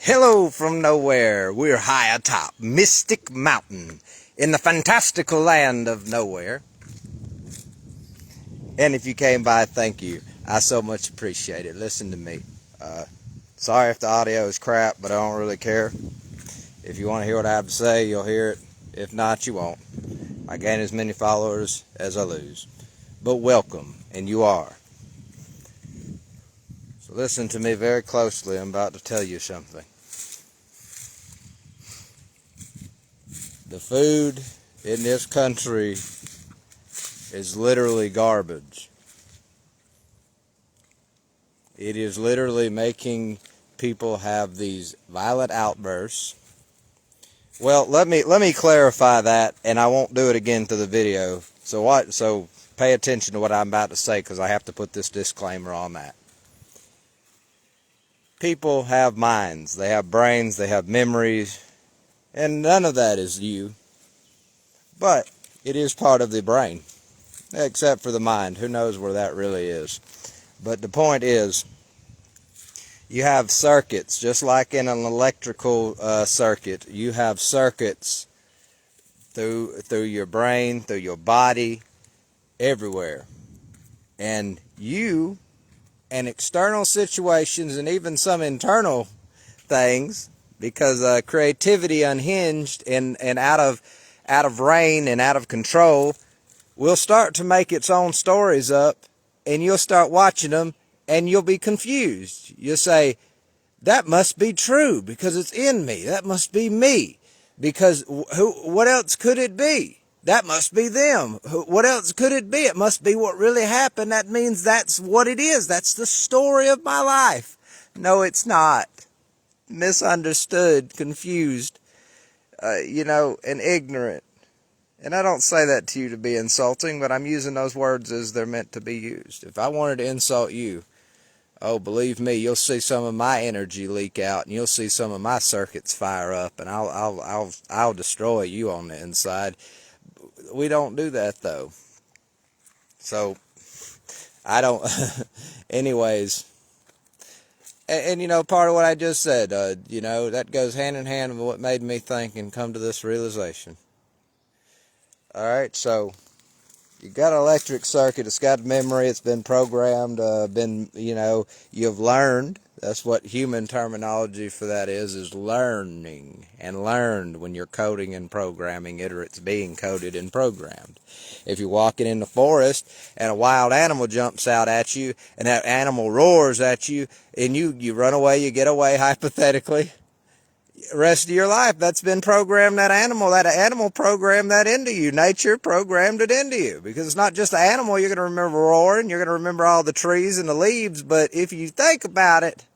Hello from nowhere. We're high atop Mystic Mountain in the fantastical land of nowhere. And if you came by, thank you. I so much appreciate it. Listen to me. Sorry if the audio is crap, but I don't really care. If you want to hear what I have to say, you'll hear it. If not, you won't. I gain as many followers as I lose. But welcome, and you are. So listen to me very closely. I'm about to tell you something. The food in this country is literally garbage. It is literally making people have these violent outbursts. Well, let me clarify that, and I won't do it again to the video. So pay attention to what I'm about to say, because I have to put this disclaimer on that. People have minds, they have brains, they have memories, and none of that is you. But it is part of the brain, except for the mind. Who knows where that really is? But the point is, you have circuits, just like in an electrical circuit. You have circuits through your brain, through your body, everywhere. And you, and external situations, and even some internal things, because creativity unhinged and out of reign and out of control will start to make its own stories up, and you'll start watching them, and you'll be confused. You'll say, that must be true because it's in me. That must be me, because what else could it be? That must be them. What else could it be? It must be what really happened. That means that's what it is. That's the story of my life. No, it's not. Misunderstood, confused, and ignorant. And I don't say that to you to be insulting, but I'm using those words as they're meant to be used. If I wanted to insult you, oh, believe me, you'll see some of my energy leak out, and you'll see some of my circuits fire up, and I'll destroy you on the inside. We don't do that, though. So I don't. Anyways, and part of what I just said, that goes hand in hand with what made me think and come to this realization. All right, so you got an electric circuit. It's got memory. It's been programmed. You've learned. That's what human terminology for that is learning, and learned when you're coding and programming it, or it's being coded and programmed. If you're walking in the forest and a wild animal jumps out at you, and that animal roars at you, and you run away, you get away, hypothetically, rest of your life, that's been programmed. That animal programmed that into you. Nature programmed it into you, because it's not just the animal. You're going to remember roaring, you're going to remember all the trees and the leaves, but if you think about it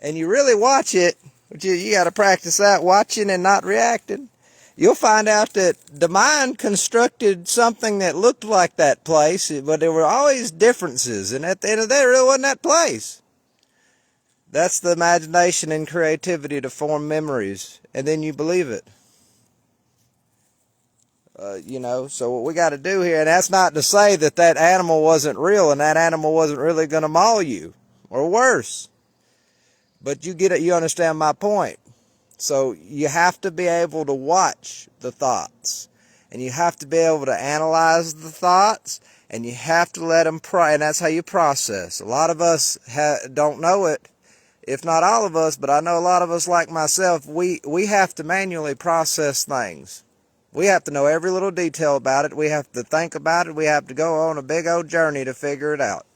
and you really watch it, which you got to practice that, watching and not reacting, you'll find out that the mind constructed something that looked like that place, but there were always differences, and at the end of the day, it really wasn't that place. That's the imagination and creativity to form memories, and then you believe it. So what we got to do here, and that's not to say that animal wasn't real and that animal wasn't really going to maul you, or worse. But you get it, you understand my point. So you have to be able to watch the thoughts, and you have to be able to analyze the thoughts, and you have to let them and that's how you process. A lot of us don't know it. If not all of us, but I know a lot of us, like myself, we have to manually process things. We have to know every little detail about it. We have to think about it. We have to go on a big old journey to figure it out.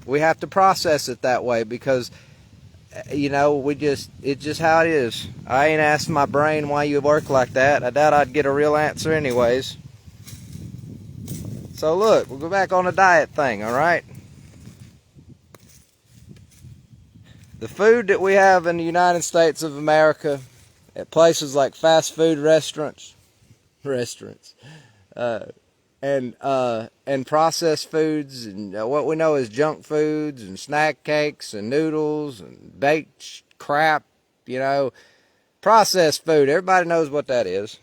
We have to process it that way, because, it's just how it is. I ain't asked my brain why you work like that. I doubt I'd get a real answer anyways. So look, we'll go back on the diet thing, all right? The food that we have in the United States of America, at places like fast food restaurants, and processed foods, and what we know is junk foods, and snack cakes, and noodles, and baked crap, processed food. Everybody knows what that is.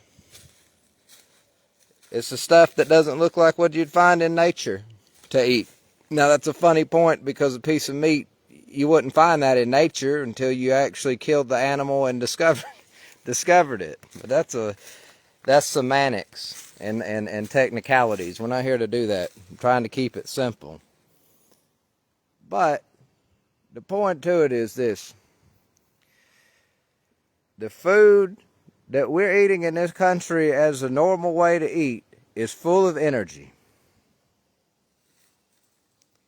It's the stuff that doesn't look like what you'd find in nature to eat. Now, that's a funny point, because a piece of meat, you wouldn't find that in nature until you actually killed the animal and discovered it. But that's semantics and technicalities. We're not here to do that. I'm trying to keep it simple. But the point to it is this. The food that we're eating in this country as a normal way to eat is full of energy.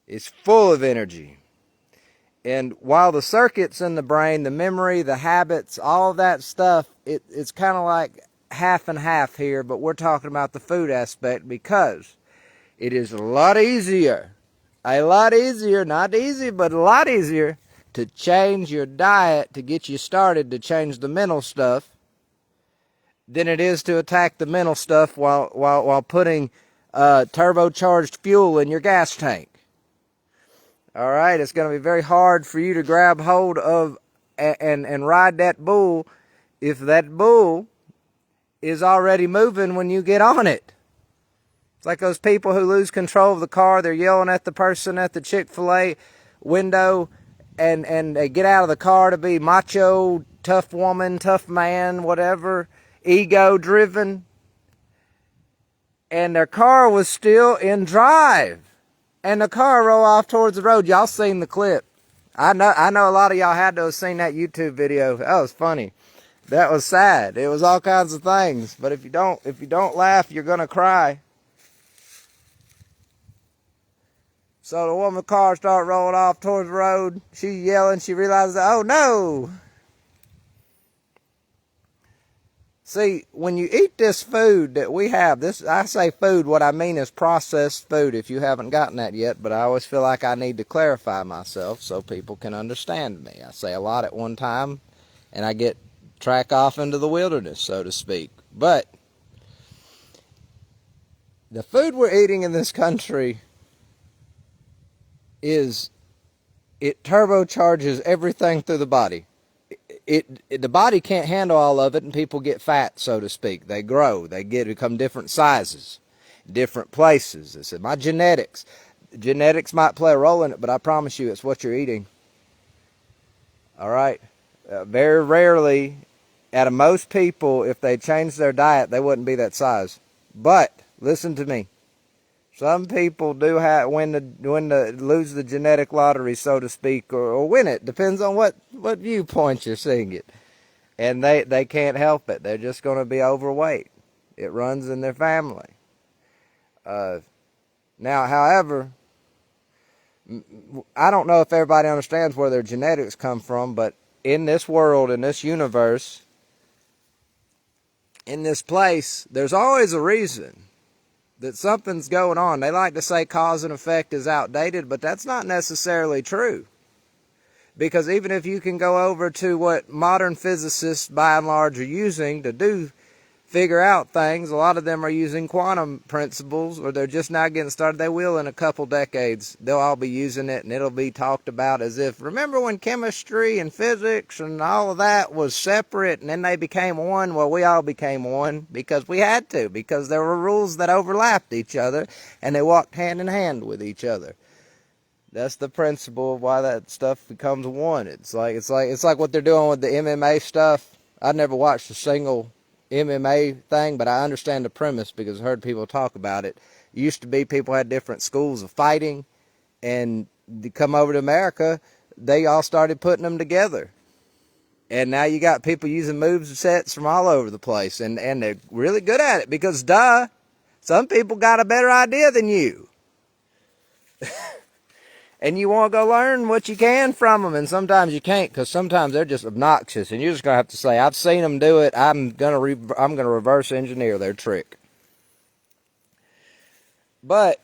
It's full of energy. And while the circuits in the brain, the memory, the habits, all that stuff, it's kind of like half and half here, but we're talking about the food aspect because it is a lot easier, not easy, but a lot easier to change your diet to get you started to change the mental stuff than it is to attack the mental stuff while putting turbocharged fuel in your gas tank. All right, it's going to be very hard for you to grab hold of and ride that bull if that bull is already moving when you get on it. It's like those people who lose control of the car. They're yelling at the person at the Chick-fil-A window and they get out of the car to be macho, tough woman, tough man, whatever, ego-driven. And their car was still in drive. And the car roll off towards the road. Y'all seen the clip. I know a lot of y'all had to have seen that YouTube video. That was funny. That was sad. It was all kinds of things. But if you don't laugh, you're gonna cry. So the woman's car started rolling off towards the road. She's yelling. She realizes, oh no. See, when you eat this food that we have, I say food, what I mean is processed food if you haven't gotten that yet, but I always feel like I need to clarify myself so people can understand me. I say a lot at one time, and I track off into the wilderness, so to speak. But the food we're eating in this country it turbocharges everything through the body. The body can't handle all of it, and people get fat, so to speak. They grow. They become different sizes, different places. It's my genetics. Genetics might play a role in it, but I promise you it's what you're eating. All right? Very rarely, out of most people, if they changed their diet, they wouldn't be that size. But, listen to me. Some people do win the lose the genetic lottery, so to speak, or win it. Depends on what viewpoint you're seeing it. And they can't help it. They're just going to be overweight. It runs in their family. Now, however, I don't know if everybody understands where their genetics come from, but in this world, in this universe, in this place, there's always a reason that something's going on. They like to say cause and effect is outdated, but that's not necessarily true. Because even if you can go over to what modern physicists by and large are using to figure out things, a lot of them are using quantum principles, or they're just now getting started. They will in a couple decades. They'll all be using it, and it'll be talked about as if, remember when chemistry and physics and all of that was separate, and then they became one? Well, we all became one because we had to, because there were rules that overlapped each other, and they walked hand in hand with each other. That's the principle of why that stuff becomes one. It's like what they're doing with the MMA stuff. I never watched a single MMA thing, but I understand the premise because I heard people talk about it. It used to be people had different schools of fighting, and to come over to America, they all started putting them together. And now you got people using moves and sets from all over the place, and they're really good at it because, some people got a better idea than you. And you want to go learn what you can from them, and sometimes you can't because sometimes they're just obnoxious, and you're just going to have to say, I've seen them do it, I'm going to reverse engineer their trick. But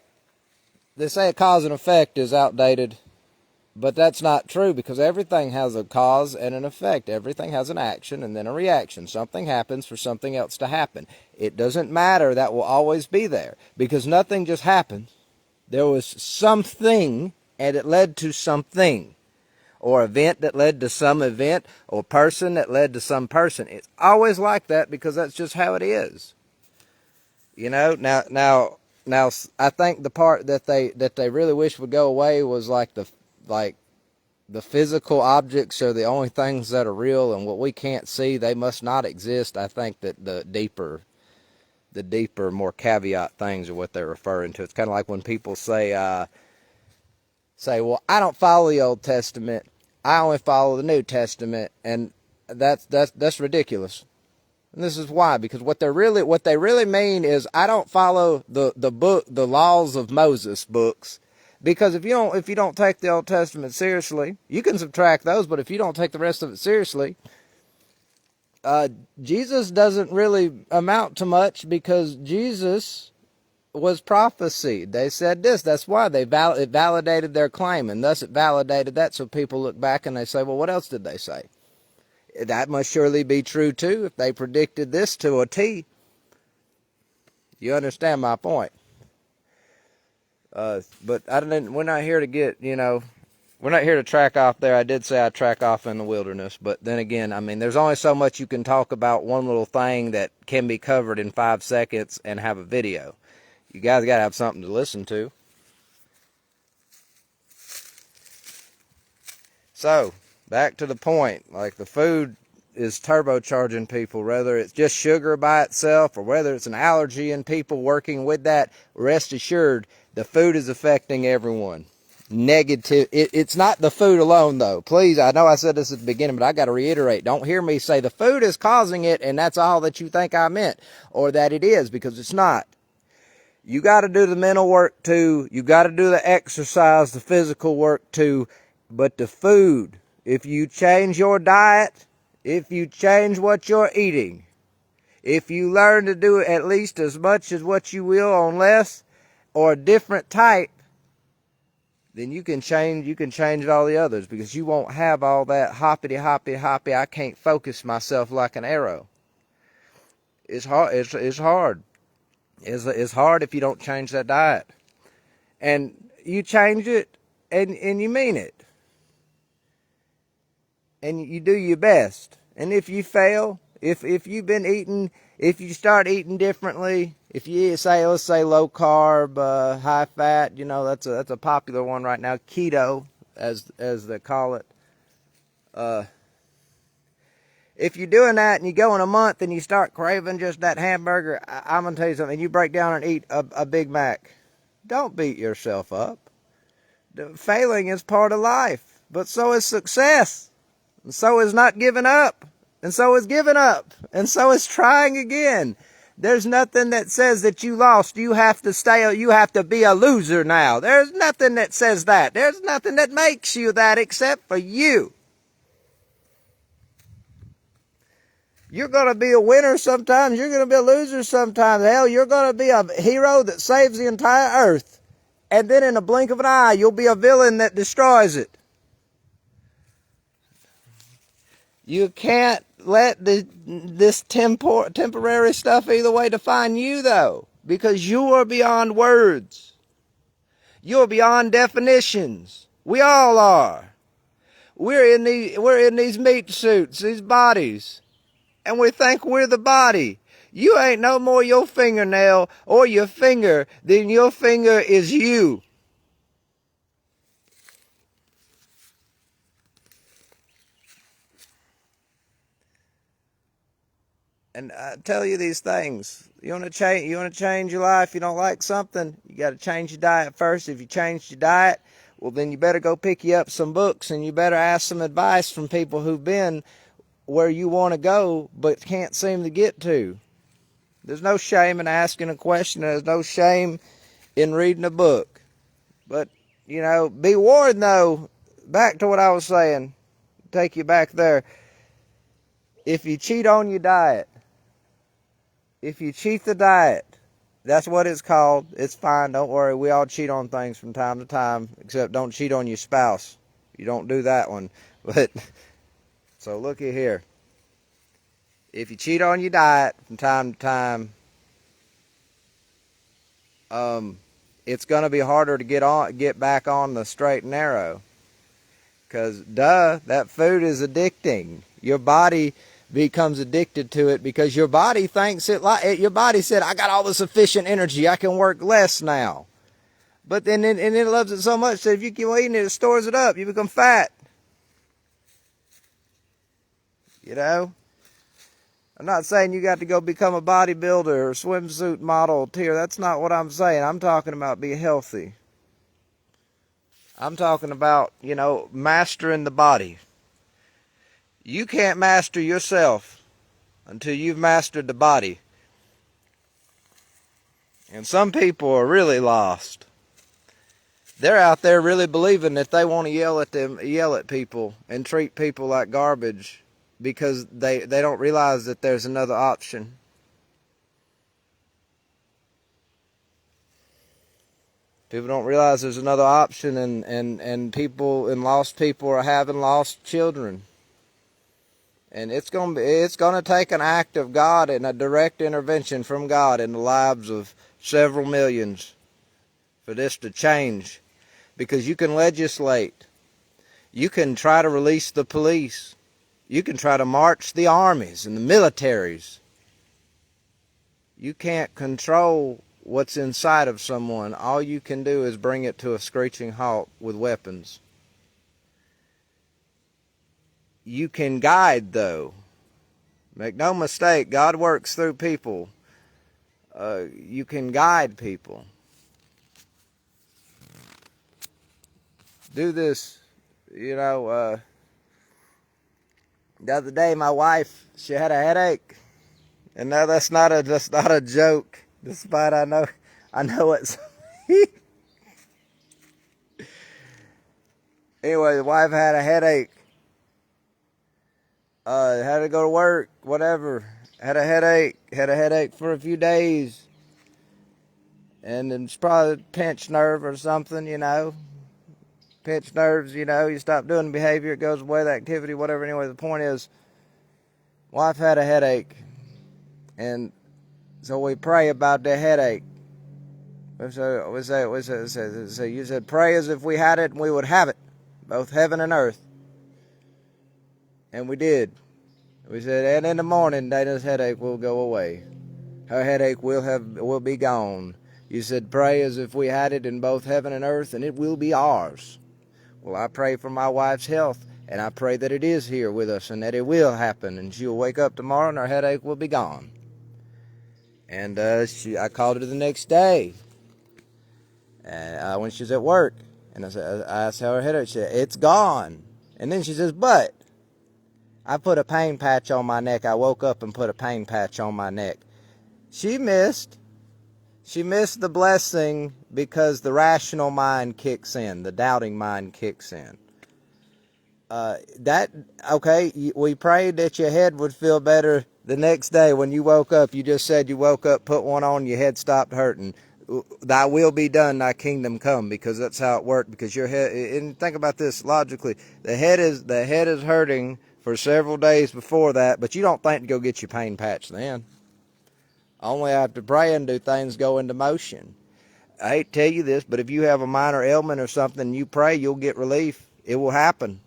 they say a cause and effect is outdated, but that's not true because everything has a cause and an effect. Everything has an action and then a reaction. Something happens for something else to happen. It doesn't matter. That will always be there because nothing just happens. There was something, and it led to something, or event that led to some event, or person that led to some person. It's always like that because that's just how it is. You know, now I think the part that they really wish would go away was like the physical objects are the only things that are real, and what we can't see, they must not exist. I think that the deeper, more caveat things are what they're referring to. It's kind of like when people say, well, I don't follow the Old Testament, I only follow the New Testament, and that's ridiculous. And this is why, because what they really mean is, I don't follow the laws of Moses books, because if you don't take the Old Testament seriously, you can subtract those, but if you don't take the rest of it seriously, Jesus doesn't really amount to much, because Jesus was prophecy. They said this. That's why it validated their claim, and thus it validated that. So people look back and they say, well, what else did they say? That must surely be true too if they predicted this to a T. You understand my point? But we're not here to get, we're not here to track off there. I did say I track off in the wilderness, but then again, I mean, there's only so much you can talk about one little thing that can be covered in 5 seconds and have a video. You guys got to have something to listen to. So, back to the point, like the food is turbocharging people, whether it's just sugar by itself or whether it's an allergy in people working with that, rest assured, the food is affecting everyone. Negative. It's not the food alone, though. Please, I know I said this at the beginning, but I got to reiterate. Don't hear me say the food is causing it and that's all that you think I meant, or that it is, because it's not. You got to do the mental work too. You got to do the exercise, the physical work too. But the food, if you change your diet, if you change what you're eating, if you learn to do at least as much as what you will on less or a different type, then you can change all the others, because you won't have all that hoppity, I can't focus myself like an arrow. It's hard. It's hard. It's hard if you don't change that diet. And you change it and you mean it. And you do your best. And if you fail, if you've been eating, if you start eating differently, if you let's say low carb, high fat, that's a popular one right now, keto as they call it. If you're doing that and you go in a month and you start craving just that hamburger, I'm going to tell you something. You break down and eat a Big Mac. Don't beat yourself up. Failing is part of life, but so is success. And so is not giving up. And so is giving up. And so is trying again. There's nothing that says that you lost. You have to be a loser now. There's nothing that says that. There's nothing that makes you that except for you. You're going to be a winner sometimes. You're going to be a loser sometimes. Hell, you're going to be a hero that saves the entire earth. And then in a blink of an eye, you'll be a villain that destroys it. You can't let this temporary stuff either way define you, though. Because you are beyond words. You're beyond definitions. We all are. We're in these meat suits, these bodies. And we think we're the body. You ain't no more your fingernail or your finger than your finger is you. And I tell you these things. You want to change your life. You don't like something, you got to change your diet first. If you changed your diet, well, then you better go pick you up some books and you better ask some advice from people who've been where you want to go but can't seem to get to. There's no shame in asking a question. There's no shame in reading a book. But, be warned, though, back to what I was saying, take you back there. If you cheat on your diet, if you cheat the diet, that's what it's called. It's fine. Don't worry. We all cheat on things from time to time, except don't cheat on your spouse. You don't do that one. But so looky here. If you cheat on your diet from time to time, it's going to be harder to get back on the straight and narrow. Because, that food is addicting. Your body becomes addicted to it because your body thinks your body said, I got all the sufficient energy, I can work less now. But then it loves it so much that if you keep eating it, it stores it up. You become fat. You know? I'm not saying you got to go become a bodybuilder or swimsuit model tier. That's not what I'm saying. I'm talking about be healthy. I'm talking about, mastering the body. You can't master yourself until you've mastered the body. And some people are really lost. They're out there really believing that they want to yell at people and treat people like garbage because they don't realize that there's another option. People don't realize there's another option, and lost people are having lost children. And it's gonna take an act of God and a direct intervention from God in the lives of several millions for this to change. Because you can legislate. You can try to release the police. You can try to march the armies and the militaries. You can't control what's inside of someone. All you can do is bring it to a screeching halt with weapons. You can guide, though. Make no mistake, God works through people. You can guide people. Do this, the other day my wife, she had a headache. And no, that's not a joke. Despite I know it's anyway, the wife had a headache. Had to go to work, whatever. Had a headache for a few days. And it's probably a pinched nerve or something, Pinched nerves, you stop doing the behavior, it goes away, the activity, whatever. Anyway, the point is, wife had a headache. And so we pray about the headache. So you said, pray as if we had it and we would have it, both heaven and earth. And we did. We said, and in the morning, Dana's headache will go away. Her headache will be gone. You said, pray as if we had it in both heaven and earth, and it will be ours. Well, I pray for my wife's health, and I pray that it is here with us, and that it will happen, and she'll wake up tomorrow, and her headache will be gone. And I called her the next day, when she was at work, and I asked how her headache. She said, it's gone. And then she says, but I put a pain patch on my neck. I woke up and put a pain patch on my neck. She missed the blessing because the rational mind kicks in, the doubting mind kicks in. We prayed that your head would feel better the next day when you woke up. You just said you woke up, put one on, your head stopped hurting. Thy will be done, thy kingdom come, because that's how it worked. Because your head, and think about this logically, the head is hurting for several days before that, but you don't think to go get your pain patch then. Only after praying do things go into motion. I hate to tell you this, but if you have a minor ailment or something, you pray, you'll get relief. It will happen.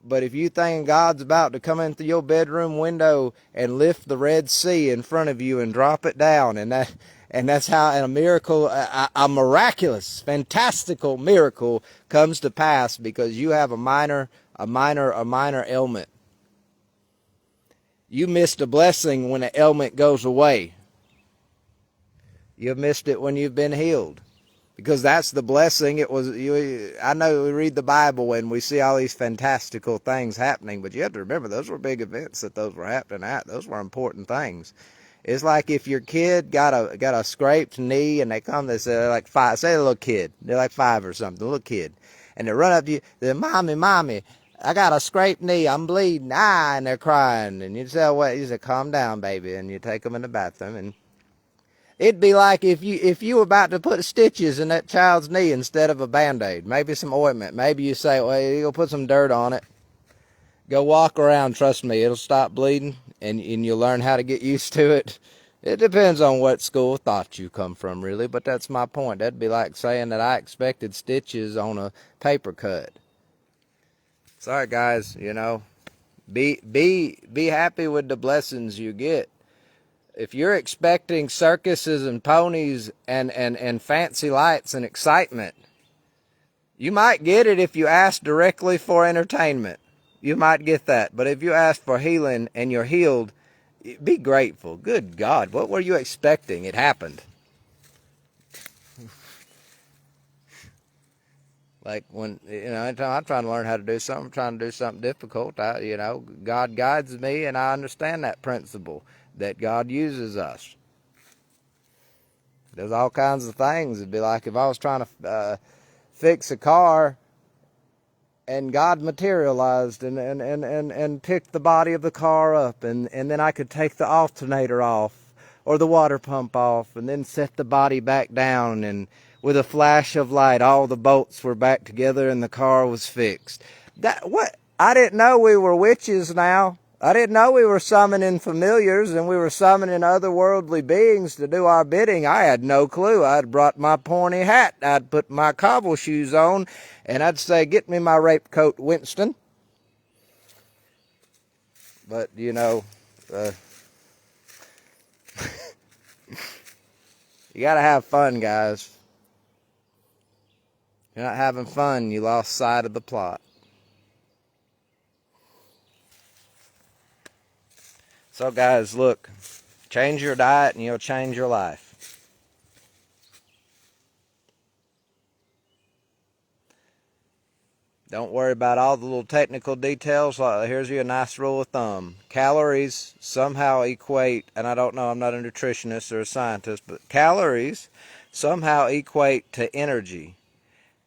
But if you think God's about to come in through your bedroom window and lift the Red Sea in front of you and drop it down, and that's how a miracle, a miraculous, fantastical miracle comes to pass because you have a minor ailment. You missed a blessing when an ailment goes away. You've missed it when you've been healed. Because that's the blessing. I know we read the Bible and we see all these fantastical things happening, but you have to remember those were big events that those were happening at. Those were important things. It's like if your kid got a scraped knee and they say they're like 5, say a little kid, they're like 5 or something, a little kid, and they run up to you, they're, mommy, I got a scraped knee, I'm bleeding, and they're crying, and you say, well, you say, calm down, baby, and you take them in the bathroom, and it'd be like if you were about to put stitches in that child's knee instead of a Band-Aid, maybe some ointment, maybe you say, well, you'll put some dirt on it, go walk around, trust me, it'll stop bleeding, and you'll learn how to get used to it. It depends on what school of thought you come from, really, but that's my point. That'd be like saying that I expected stitches on a paper cut. Sorry, guys, be happy with the blessings you get. If you're expecting circuses and ponies and fancy lights and excitement, you might get it if you ask directly for entertainment. you might get that. But if you ask for healing and you're healed, be grateful. Good God, what were you expecting? It happened. Like when, I'm trying to learn how to do something, I'm trying to do something difficult. God guides me, and I understand that principle that God uses us. There's all kinds of things. It'd be like if I was trying to fix a car, and God materialized and picked the body of the car up, and then I could take the alternator off or the water pump off, and then set the body back down, and with a flash of light all the bolts were back together and the car was fixed. I didn't know we were witches now. I didn't know we were summoning familiars and we were summoning otherworldly beings to do our bidding. I had no clue. I'd brought my pointy hat. I'd put my cobble shoes on, and I'd say, "Get me my rape coat, Winston." But, you gotta have fun, guys. If you're not having fun, you lost sight of the plot. So, guys, look, change your diet and you'll change your life. Don't worry about all the little technical details. Here's you a nice rule of thumb. Calories somehow equate, and I don't know, I'm not a nutritionist or a scientist, but calories somehow equate to energy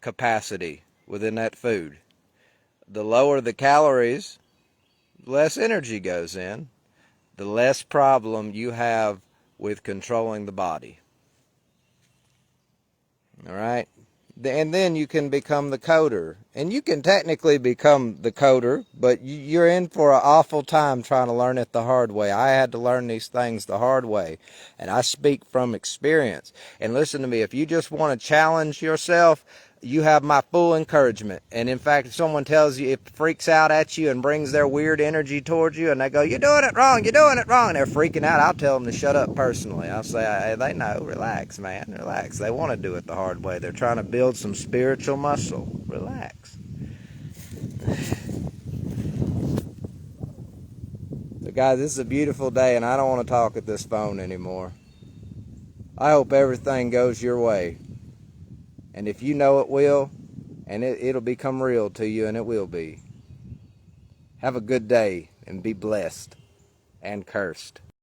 capacity within that food. The lower the calories, the less energy goes in, the less problem you have with controlling the body. All right? And then you can become the coder. And you can technically become the coder, but you're in for an awful time trying to learn it the hard way. I had to learn these things the hard way, and I speak from experience. And listen to me, if you just want to challenge yourself, you have my full encouragement. And in fact, if someone tells you, it freaks out at you and brings their weird energy towards you, and they go, "You're doing it wrong, you're doing it wrong," and they're freaking out, I'll tell them to shut up personally. I'll say, "Hey, they know, relax, man, relax. They want to do it the hard way. They're trying to build some spiritual muscle. Relax." So guys, this is a beautiful day, and I don't want to talk at this phone anymore. I hope everything goes your way. And if you know it will, and it'll become real to you, and it will be. Have a good day, and be blessed and cursed.